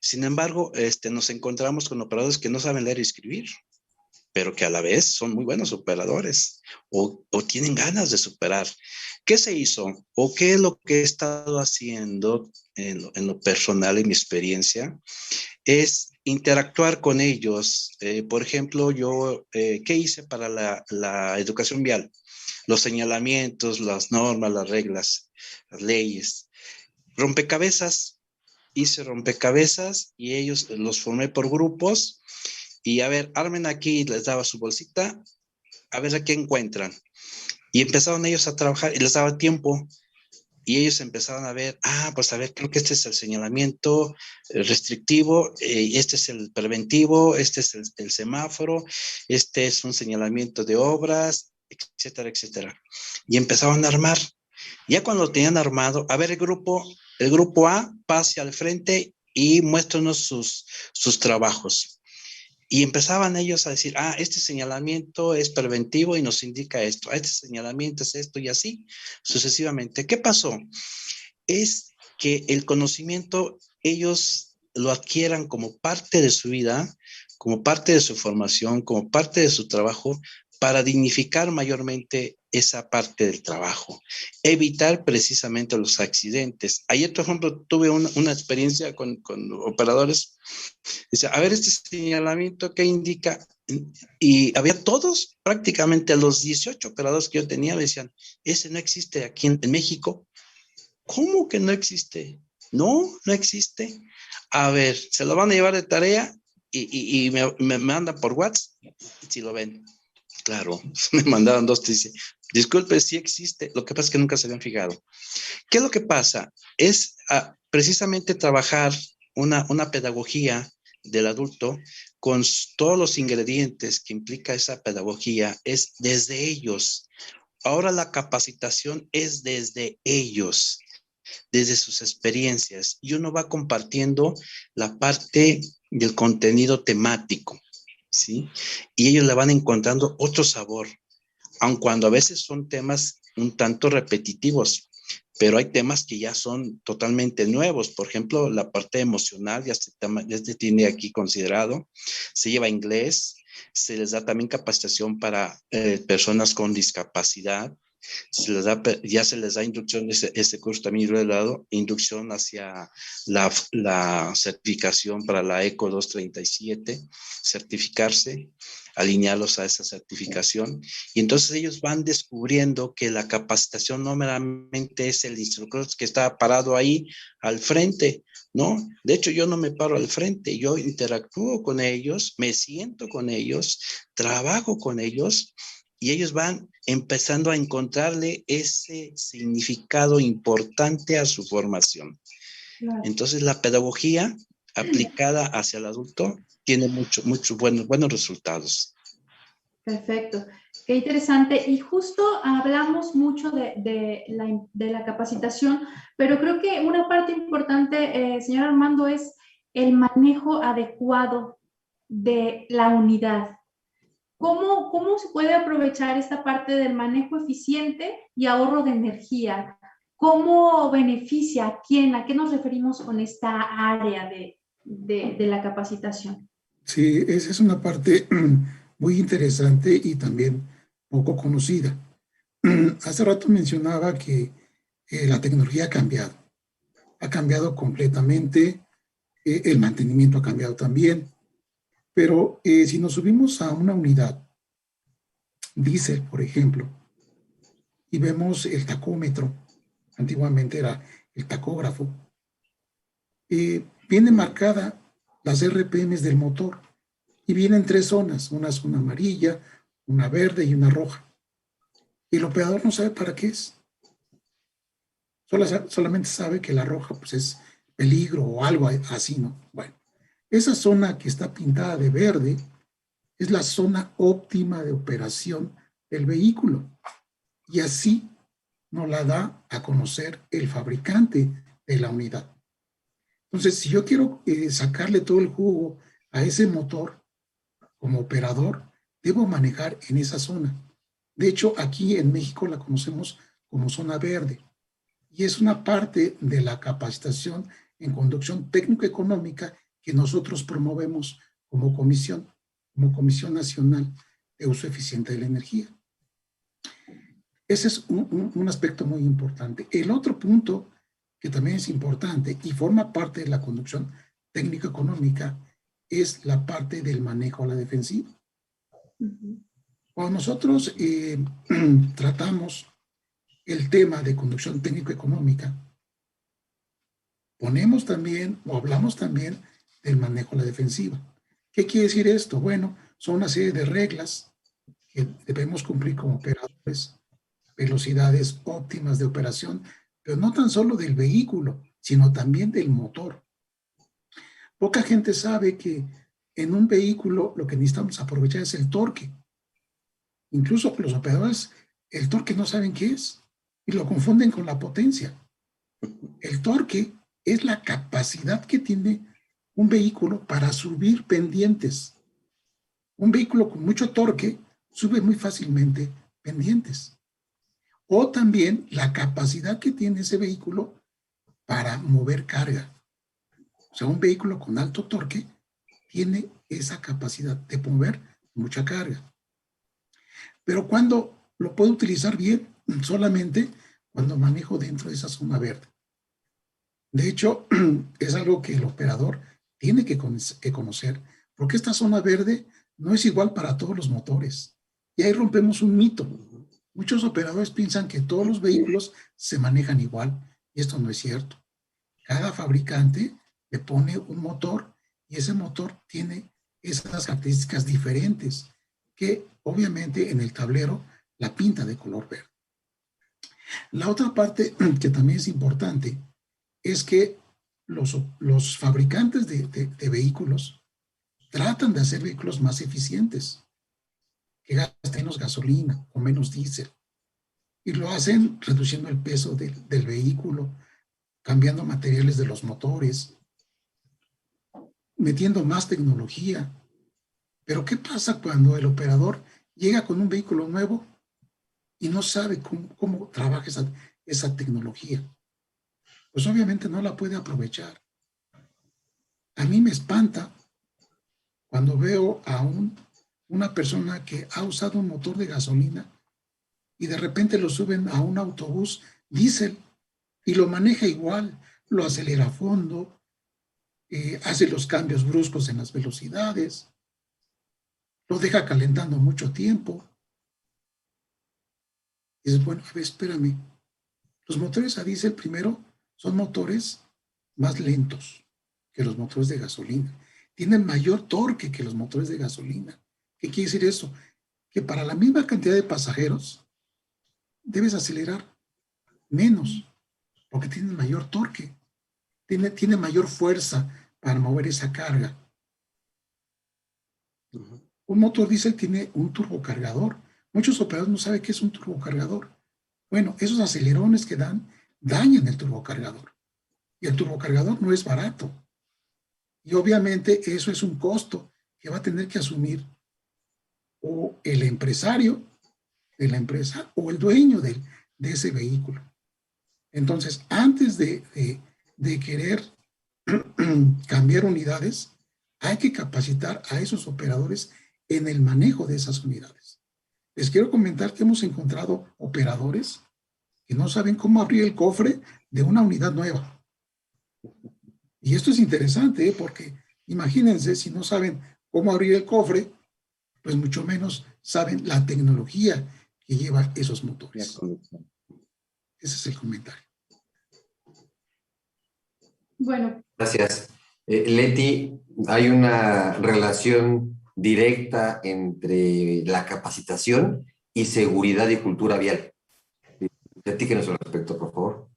Sin embargo, nos encontramos con operadores que no saben leer y escribir, pero que a la vez son muy buenos operadores o tienen ganas de superar. ¿Qué se hizo? ¿O qué es lo que he estado haciendo en lo personal, en mi experiencia? Es interactuar con ellos. Por ejemplo, yo, ¿qué hice para la educación vial? Los señalamientos, las normas, las reglas, las leyes. Rompecabezas, hice rompecabezas y ellos los formé por grupos y a ver, armen aquí, les daba su bolsita, a ver a qué encuentran. Y empezaron ellos a trabajar y les daba tiempo y ellos empezaron a ver, pues a ver, creo que este es el señalamiento restrictivo, este es el preventivo, este es el semáforo, este es un señalamiento de obras, etcétera, etcétera. Y empezaron a armar. Ya cuando lo tenían armado, a ver, el grupo A pase al frente y muéstranos sus trabajos. Y empezaban ellos a decir, este señalamiento es preventivo y nos indica esto, este señalamiento es esto y así sucesivamente. ¿Qué pasó? Es que el conocimiento ellos lo adquieran como parte de su vida, como parte de su formación, como parte de su trabajo, para dignificar mayormente esa parte del trabajo, evitar precisamente los accidentes. Ayer, por ejemplo, tuve una experiencia con operadores. Dice, a ver, este señalamiento que indica, y había todos, prácticamente los 18 operadores que yo tenía, me decían, ese no existe aquí en México. ¿Cómo que no existe? No, no existe. A ver, se lo van a llevar de tarea y me mandan por WhatsApp, si lo ven. Claro, me mandaron 2, dice, disculpe, sí existe, lo que pasa es que nunca se habían fijado. ¿Qué es lo que pasa? Es precisamente trabajar una pedagogía del adulto con todos los ingredientes que implica esa pedagogía, es desde ellos. Ahora la capacitación es desde ellos, desde sus experiencias, y uno va compartiendo la parte del contenido temático, ¿sí? Y ellos le van encontrando otro sabor, aun cuando a veces son temas un tanto repetitivos, pero hay temas que ya son totalmente nuevos. Por ejemplo, la parte emocional ya se tiene aquí considerado, se lleva inglés, se les da también capacitación para personas con discapacidad, ya se les da inducción, ese curso también yo he dado, inducción hacia la certificación para la ECO 237, certificarse, alinearlos a esa certificación, y entonces ellos van descubriendo que la capacitación no meramente es el instructor que está parado ahí al frente, ¿no? De hecho, yo no me paro al frente, yo interactúo con ellos, me siento con ellos, trabajo con ellos, y ellos van empezando a encontrarle ese significado importante a su formación. Claro. Entonces, la pedagogía aplicada hacia el adulto tiene muchos buenos resultados. Perfecto. Qué interesante. Y justo hablamos mucho de la capacitación, pero creo que una parte importante, señor Armando, es el manejo adecuado de la unidad. ¿Cómo se puede aprovechar esta parte del manejo eficiente y ahorro de energía? ¿Cómo beneficia a quién? ¿A qué nos referimos con esta área de la capacitación? Sí, esa es una parte muy interesante y también poco conocida. Hace rato mencionaba que la tecnología ha cambiado completamente, el mantenimiento ha cambiado también, pero si nos subimos a una unidad, diésel, por ejemplo, y vemos el tacómetro, antiguamente era el tacógrafo, viene marcada las RPMs del motor y vienen tres zonas, una zona amarilla, una verde y una roja. Y el operador no sabe para qué es. Solamente sabe que la roja pues, es peligro o algo así, ¿no? Bueno, esa zona que está pintada de verde es la zona óptima de operación del vehículo. Y así nos la da a conocer el fabricante de la unidad. Entonces, si yo quiero sacarle todo el jugo a ese motor como operador, debo manejar en esa zona. De hecho, aquí en México la conocemos como zona verde y es una parte de la capacitación en conducción técnico-económica que nosotros promovemos como Comisión Nacional de Uso Eficiente de la Energía. Ese es un aspecto muy importante. El otro punto que también es importante y forma parte de la conducción técnico-económica es la parte del manejo a la defensiva. Cuando nosotros tratamos el tema de conducción técnico-económica, ponemos también o hablamos también del manejo a la defensiva. ¿Qué quiere decir esto? Bueno, son una serie de reglas que debemos cumplir como operadores, velocidades óptimas de operación, pero no tan solo del vehículo, sino también del motor. Poca gente sabe que en un vehículo lo que necesitamos aprovechar es el torque. Incluso los operadores, el torque no saben qué es y lo confunden con la potencia. El torque es la capacidad que tiene un vehículo para subir pendientes. Un vehículo con mucho torque sube muy fácilmente pendientes. O también la capacidad que tiene ese vehículo para mover carga. O sea, un vehículo con alto torque tiene esa capacidad de mover mucha carga. Pero cuando lo puedo utilizar bien, solamente cuando manejo dentro de esa zona verde. De hecho, es algo que el operador tiene que conocer, porque esta zona verde no es igual para todos los motores. Y ahí rompemos un mito. Muchos operadores piensan que todos los vehículos se manejan igual, y esto no es cierto. Cada fabricante le pone un motor y ese motor tiene esas características diferentes que obviamente en el tablero la pinta de color verde. La otra parte que también es importante es que los fabricantes de vehículos tratan de hacer vehículos más eficientes, que gasten menos gasolina o menos diésel. Y lo hacen reduciendo el peso del vehículo, cambiando materiales de los motores, metiendo más tecnología. Pero ¿qué pasa cuando el operador llega con un vehículo nuevo y no sabe cómo trabaja esa tecnología? Pues obviamente no la puede aprovechar. A mí me espanta cuando veo a una persona que ha usado un motor de gasolina y de repente lo suben a un autobús diésel y lo maneja igual, lo acelera a fondo, hace los cambios bruscos en las velocidades, lo deja calentando mucho tiempo. Y dices, bueno, a ver, espérame. Los motores a diésel primero son motores más lentos que los motores de gasolina. Tienen mayor torque que los motores de gasolina. ¿Qué quiere decir eso? Que para la misma cantidad de pasajeros debes acelerar menos, porque tienen mayor torque, tiene mayor fuerza para mover esa carga. Un motor diésel tiene un turbocargador Muchos operadores no saben qué es un turbocargador. Bueno, esos acelerones que dan dañan el turbocargador. Y el turbocargador no es barato. Y obviamente eso es un costo que va a tener que asumir o el empresario de la empresa o el dueño de ese vehículo. Entonces, antes de querer cambiar unidades, hay que capacitar a esos operadores en el manejo de esas unidades. Les quiero comentar que hemos encontrado operadores que no saben cómo abrir el cofre de una unidad nueva. Y esto es interesante, porque imagínense, si no saben cómo abrir el cofre, pues mucho menos saben la tecnología que lleva esos motores. Ese es el comentario. Bueno. Gracias. Leti, hay una relación directa entre la capacitación y seguridad y cultura vial. Platíquenos al respecto, por favor.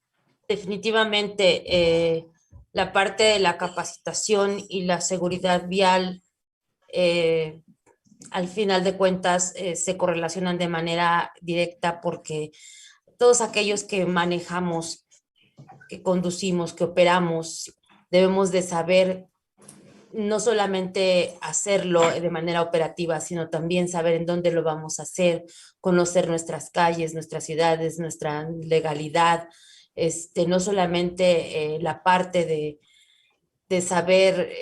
Definitivamente, la parte de la capacitación y la seguridad vial, al final de cuentas, se correlacionan de manera directa, porque todos aquellos que manejamos, que conducimos, que operamos, debemos de saber no solamente hacerlo de manera operativa, sino también saber en dónde lo vamos a hacer, conocer nuestras calles, nuestras ciudades, nuestra legalidad, no solamente la parte de saber,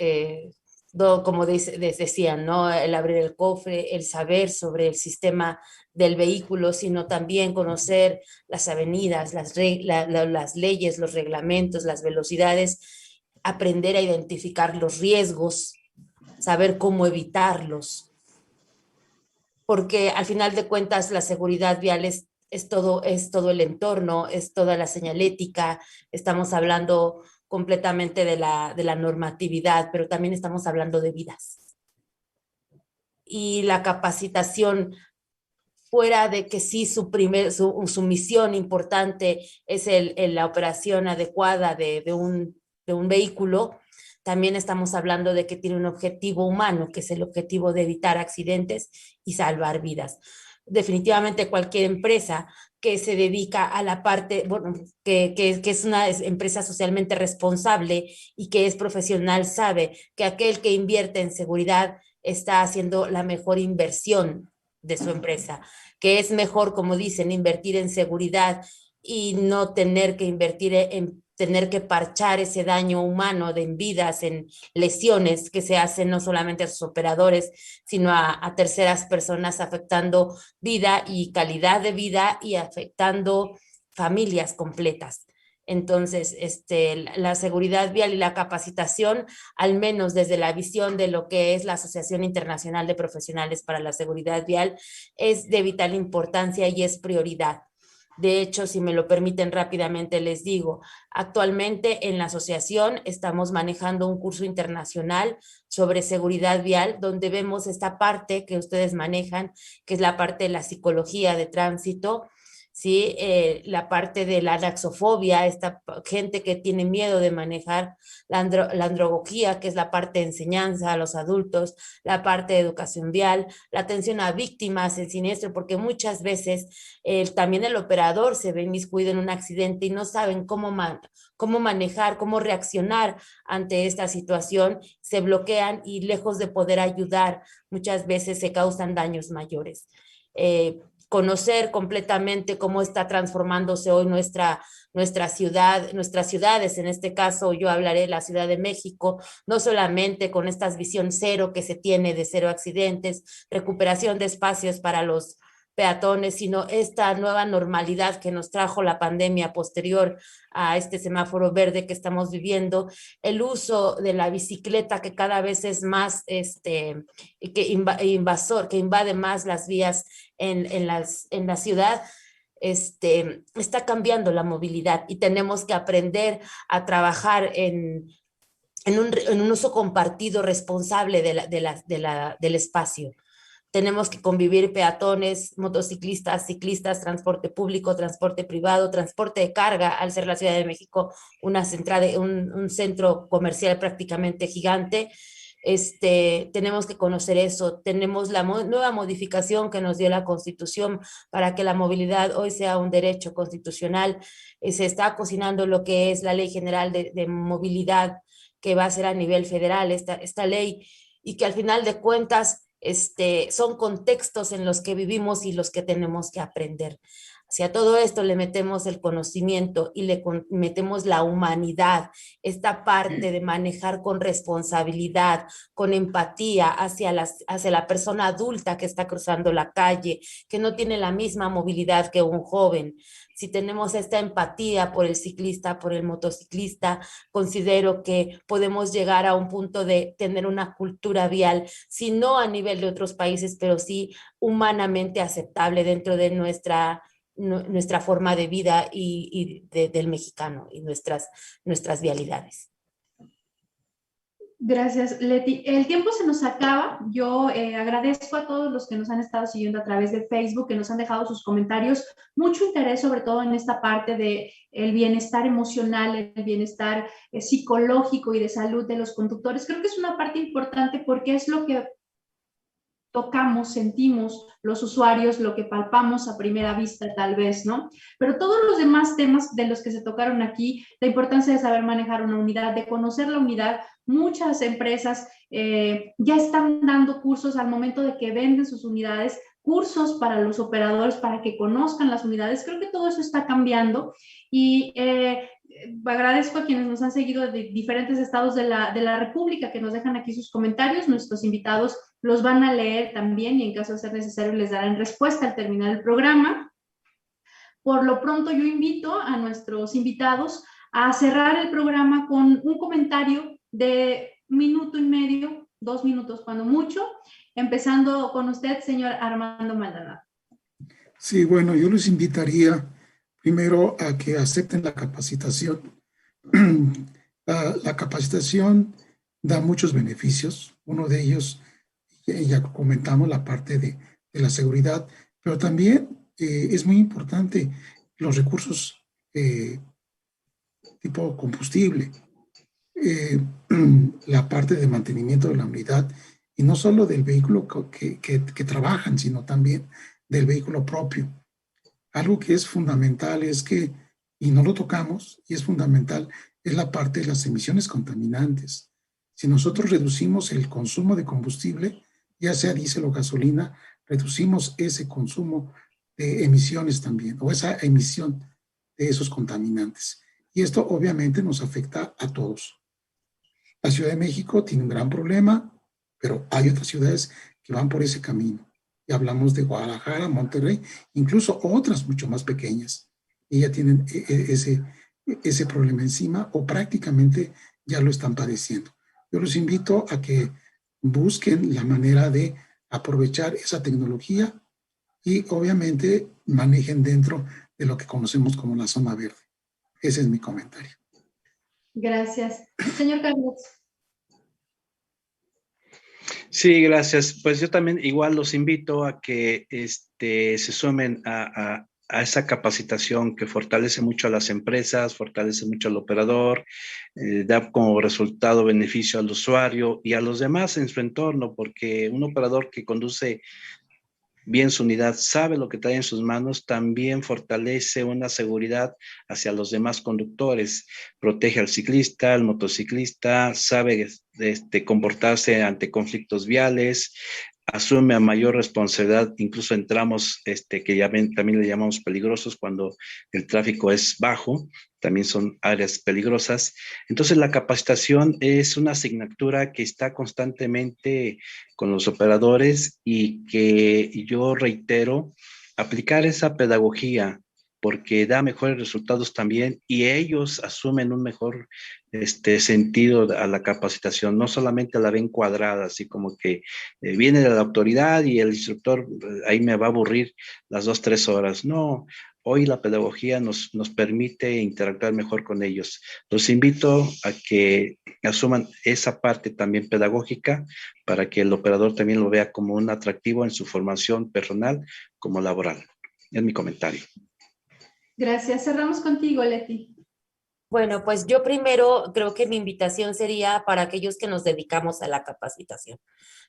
como decían, ¿no? El abrir el cofre, el saber sobre el sistema del vehículo, sino también conocer las avenidas, las leyes, los reglamentos, las velocidades, aprender a identificar los riesgos, saber cómo evitarlos, porque al final de cuentas la seguridad vial es todo el entorno, es toda la señalética. Estamos hablando completamente de la normatividad, pero también estamos hablando de vidas. Y la capacitación, fuera de que sí su misión importante es la operación adecuada de un vehículo, también estamos hablando de que tiene un objetivo humano, que es el objetivo de evitar accidentes y salvar vidas. Definitivamente cualquier empresa que se dedica a la parte, bueno, que es una empresa socialmente responsable y que es profesional, sabe que aquel que invierte en seguridad está haciendo la mejor inversión de su empresa, que es mejor, como dicen, invertir en seguridad y no tener que invertir en tener que parchar ese daño humano en vidas, en lesiones que se hacen no solamente a sus operadores, sino a terceras personas, afectando vida y calidad de vida y afectando familias completas. Entonces, la seguridad vial y la capacitación, al menos desde la visión de lo que es la Asociación Internacional de Profesionales para la Seguridad Vial, es de vital importancia y es prioridad. De hecho, si me lo permiten rápidamente, les digo, actualmente en la asociación estamos manejando un curso internacional sobre seguridad vial, donde vemos esta parte que ustedes manejan, que es la parte de la psicología de tránsito, ¿sí? La parte de la anaxofobia, esta gente que tiene miedo de manejar, la andragogía, que es la parte de enseñanza a los adultos, la parte de educación vial, la atención a víctimas, el siniestro, porque muchas veces también el operador se ve inmiscuido en un accidente y no saben cómo manejar, cómo reaccionar ante esta situación, se bloquean y lejos de poder ayudar, muchas veces se causan daños mayores. Conocer completamente cómo está transformándose hoy nuestra ciudad, nuestras ciudades, en este caso yo hablaré de la Ciudad de México, no solamente con esta visión cero que se tiene de cero accidentes, recuperación de espacios para los peatones, sino esta nueva normalidad que nos trajo la pandemia posterior a este semáforo verde que estamos viviendo, el uso de la bicicleta que cada vez es más invasor, que invade más las vías en la ciudad. Está cambiando la movilidad y tenemos que aprender a trabajar en un uso compartido responsable del espacio. Tenemos que convivir peatones, motociclistas, ciclistas, transporte público, transporte privado, transporte de carga, al ser la Ciudad de México un centro comercial prácticamente gigante. tenemos que conocer eso. Tenemos la nueva modificación que nos dio la Constitución para que la movilidad hoy sea un derecho constitucional. Se está cocinando lo que es la Ley General de Movilidad, que va a ser a nivel federal, esta ley, y que al final de cuentas son contextos en los que vivimos y los que tenemos que aprender. Hacia todo esto le metemos el conocimiento y le metemos la humanidad, esta parte de manejar con responsabilidad, con empatía hacia la persona adulta que está cruzando la calle, que no tiene la misma movilidad que un joven. Si tenemos esta empatía por el ciclista, por el motociclista, considero que podemos llegar a un punto de tener una cultura vial, si no a nivel de otros países, pero sí humanamente aceptable dentro de nuestra forma de vida del mexicano y nuestras vialidades. Gracias, Leti. El tiempo se nos acaba. Yo agradezco a todos los que nos han estado siguiendo a través de Facebook, que nos han dejado sus comentarios. Mucho interés, sobre todo en esta parte del bienestar emocional, el bienestar psicológico y de salud de los conductores. Creo que es una parte importante porque es lo que tocamos, sentimos los usuarios, lo que palpamos a primera vista tal vez, ¿no? Pero todos los demás temas de los que se tocaron aquí, la importancia de saber manejar una unidad, de conocer la unidad, muchas empresas ya están dando cursos al momento de que venden sus unidades, cursos para los operadores para que conozcan las unidades. Creo que todo eso está cambiando y agradezco a quienes nos han seguido de diferentes estados de la República que nos dejan aquí sus comentarios. Nuestros invitados los van a leer también y en caso de ser necesario les darán respuesta al terminar el programa. Por lo pronto yo invito a nuestros invitados a cerrar el programa con un comentario de 1 minuto y medio, 2 minutos cuando mucho, empezando con usted, señor Armando Maldonado. Sí, bueno, yo les invitaría primero a que acepten la capacitación. La capacitación da muchos beneficios. Uno de ellos, ya comentamos, la parte de la seguridad, pero también es muy importante los recursos tipo combustible, la parte de mantenimiento de la unidad, y no solo del vehículo que trabajan, sino también del vehículo propio. Algo que es fundamental es que, y no lo tocamos, y es fundamental, es la parte de las emisiones contaminantes. Si nosotros reducimos el consumo de combustible, ya sea diésel o gasolina, reducimos ese consumo de emisiones también, o esa emisión de esos contaminantes. Y esto obviamente nos afecta a todos. La Ciudad de México tiene un gran problema, pero hay otras ciudades que van por ese camino. Y hablamos de Guadalajara, Monterrey, incluso otras mucho más pequeñas. Y ya tienen ese problema encima o prácticamente ya lo están padeciendo. Yo los invito a que busquen la manera de aprovechar esa tecnología y obviamente manejen dentro de lo que conocemos como la zona verde. Ese es mi comentario. Gracias. Señor Carlos. Sí, gracias. Pues yo también igual los invito a que se sumen a esa capacitación que fortalece mucho a las empresas, fortalece mucho al operador, da como resultado beneficio al usuario y a los demás en su entorno, porque un operador que conduce bien su unidad, sabe lo que trae en sus manos, también fortalece una seguridad hacia los demás conductores, protege al ciclista, al motociclista, sabe comportarse ante conflictos viales, asume a mayor responsabilidad, incluso en tramos que ya también le llamamos peligrosos cuando el tráfico es bajo, también son áreas peligrosas. Entonces la capacitación es una asignatura que está constantemente con los operadores y que yo reitero, aplicar esa pedagogía porque da mejores resultados también y ellos asumen un mejor sentido a la capacitación, no solamente la ven cuadrada, así como que viene de la autoridad y el instructor ahí me va a aburrir las 2, 3 horas. No, hoy la pedagogía nos permite interactuar mejor con ellos. Los invito a que asuman esa parte también pedagógica para que el operador también lo vea como un atractivo en su formación personal como laboral. Es mi comentario. Gracias. Cerramos contigo, Leti. Bueno, pues yo primero creo que mi invitación sería para aquellos que nos dedicamos a la capacitación,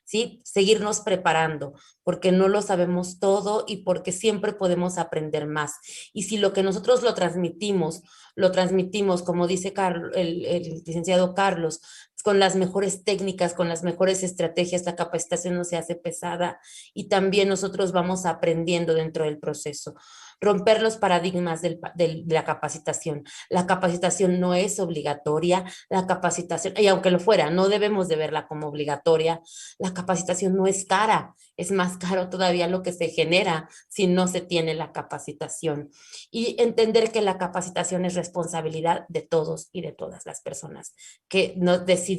¿sí? Seguirnos preparando, porque no lo sabemos todo y porque siempre podemos aprender más. Y si lo que nosotros lo transmitimos, como dice el licenciado Carlos, con las mejores técnicas, con las mejores estrategias, la capacitación no se hace pesada y también nosotros vamos aprendiendo dentro del proceso. Romper los paradigmas de la capacitación. La capacitación no es obligatoria, la capacitación, y aunque lo fuera, no debemos de verla como obligatoria. La capacitación no es cara, es más caro todavía lo que se genera si no se tiene la capacitación. Y entender que la capacitación es responsabilidad de todos y de todas las personas que nos decidimos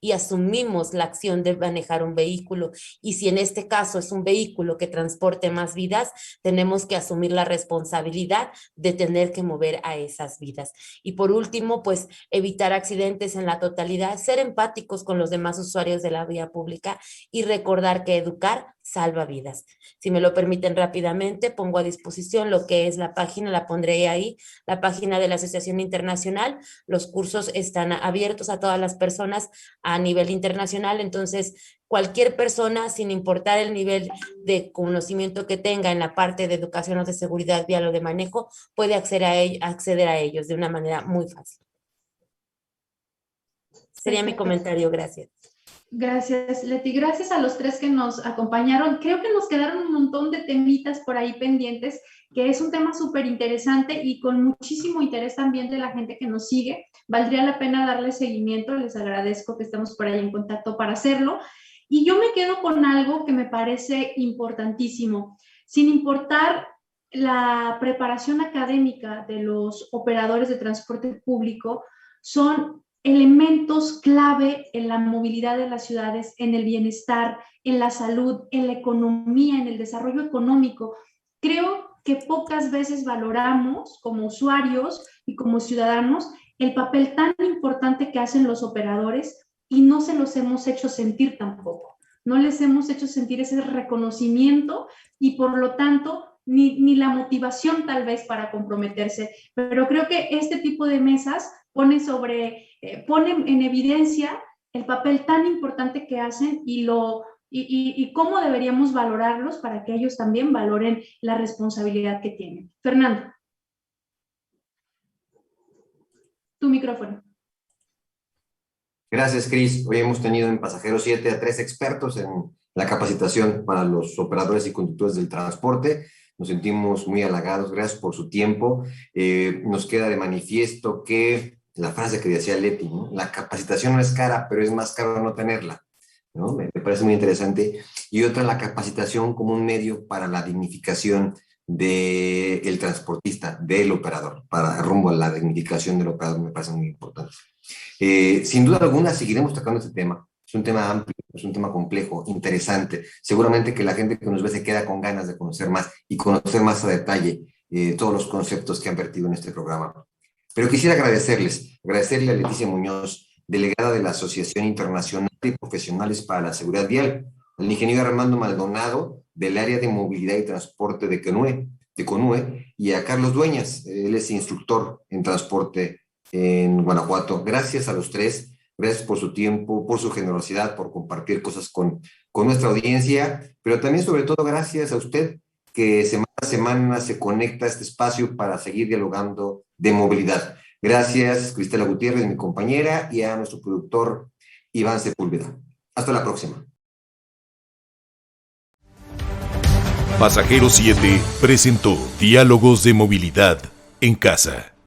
y asumimos la acción de manejar un vehículo. Y si en este caso es un vehículo que transporte más vidas, tenemos que asumir la responsabilidad de tener que mover a esas vidas. Y por último, pues evitar accidentes en la totalidad, ser empáticos con los demás usuarios de la vía pública y recordar que educar salva vidas. Si me lo permiten rápidamente, pongo a disposición lo que es la página, la pondré ahí, la página de la Asociación Internacional. Los cursos están abiertos a todas las personas a nivel internacional, entonces cualquier persona, sin importar el nivel de conocimiento que tenga en la parte de educación o de seguridad vial o de manejo, puede acceder a ellos de una manera muy fácil. Sería mi comentario, gracias. Gracias, Leti. Gracias a los tres que nos acompañaron. Creo que nos quedaron un montón de temitas por ahí pendientes, que es un tema súper interesante y con muchísimo interés también de la gente que nos sigue. Valdría la pena darle seguimiento. Les agradezco que estemos por ahí en contacto para hacerlo. Y yo me quedo con algo que me parece importantísimo. Sin importar la preparación académica de los operadores de transporte público, son elementos clave en la movilidad de las ciudades, en el bienestar, en la salud, en la economía, en el desarrollo económico. Creo que pocas veces valoramos como usuarios y como ciudadanos el papel tan importante que hacen los operadores y no se los hemos hecho sentir tampoco. No les hemos hecho sentir ese reconocimiento y por lo tanto ni la motivación tal vez para comprometerse. Pero creo que este tipo de mesas pone en evidencia el papel tan importante que hacen y cómo deberíamos valorarlos para que ellos también valoren la responsabilidad que tienen. Fernando, tu micrófono. Gracias, Cris. Hoy hemos tenido en Pasajero 7 a 3 expertos en la capacitación para los operadores y conductores del transporte. Nos sentimos muy halagados. Gracias por su tiempo. Nos queda de manifiesto que la frase que decía Leti, ¿no? La capacitación no es cara, pero es más caro no tenerla, ¿no? Me parece muy interesante. Y otra, la capacitación como un medio para la dignificación del transportista, del operador, para rumbo a la dignificación del operador, me parece muy importante. Sin duda alguna seguiremos tocando este tema. Es un tema amplio, es un tema complejo, interesante. Seguramente que la gente que nos ve se queda con ganas de conocer más y conocer más a detalle todos los conceptos que han vertido en este programa. Pero quisiera agradecerle a Leticia Muñoz, delegada de la Asociación Internacional de Profesionales para la Seguridad Vial, al ingeniero Armando Maldonado, del área de movilidad y transporte de CONUE, y a Carlos Dueñas, él es instructor en transporte en Guanajuato. Gracias a los tres, gracias por su tiempo, por su generosidad, por compartir cosas con nuestra audiencia, pero también sobre todo gracias a usted que semana a semana se conecta a este espacio para seguir dialogando de movilidad. Gracias, Cristela Gutiérrez, mi compañera, y a nuestro productor Iván Sepúlveda. Hasta la próxima. Pasajero 7 presentó Diálogos de Movilidad en Casa.